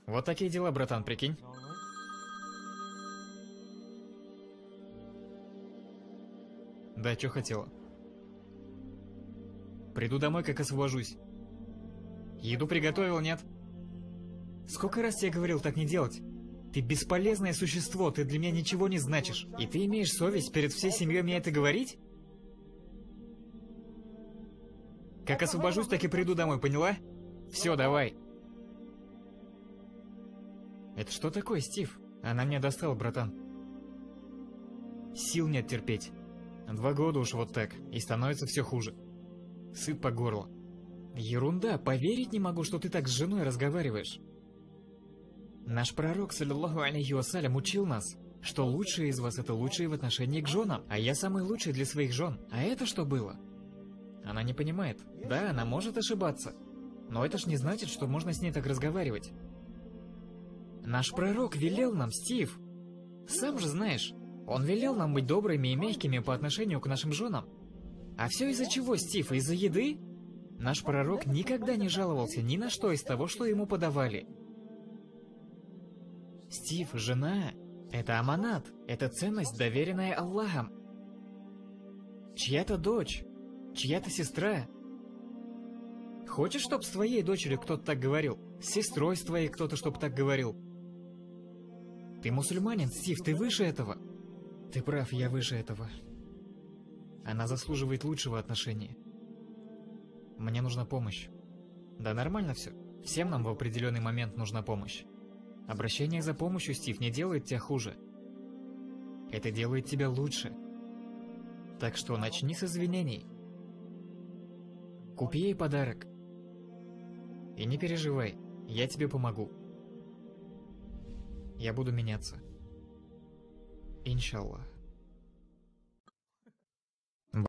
Вот такие дела, братан, прикинь. Да, что хотела? Приду домой, как освобожусь. Еду приготовил, нет? Сколько раз тебе говорил так не делать? Ты бесполезное существо, ты для меня ничего не значишь. И ты имеешь совесть перед всей семьей мне это говорить? Как освобожусь, так и приду домой, поняла? Все, давай. Это что такое, Стив? Она меня достала, братан. Сил нет терпеть. 2 года уж вот так, и становится все хуже. Сыт по горло. Ерунда, поверить не могу, что ты так с женой разговариваешь. Наш пророк, саллиллаху алейхи вассалям, учил нас, что лучшие из вас — это лучшие в отношении к женам, а я самый лучший для своих жен. А это что было? Она не понимает. Да, она может ошибаться, но это ж не значит, что можно с ней так разговаривать. Наш пророк велел нам, Стив. Сам же знаешь, он велел нам быть добрыми и мягкими по отношению к нашим женам. А все из-за чего, Стив? Из-за еды? Наш пророк никогда не жаловался ни на что из того, что ему подавали. Стив, жена — это аманат, это ценность, доверенная Аллахом. Чья-то дочь, чья-то сестра. Хочешь, чтоб с твоей дочерью кто-то так говорил? С сестрой с твоей кто-то чтоб так говорил? Ты мусульманин, Стив, ты выше этого. Ты прав, я выше этого. Она заслуживает лучшего отношения. Мне нужна помощь. Да нормально все. Всем нам в определенный момент нужна помощь. Обращение за помощью, Стив, не делает тебя хуже. Это делает тебя лучше. Так что начни с извинений. Купи ей подарок. И не переживай, я тебе помогу. Я буду меняться. Иншаллах.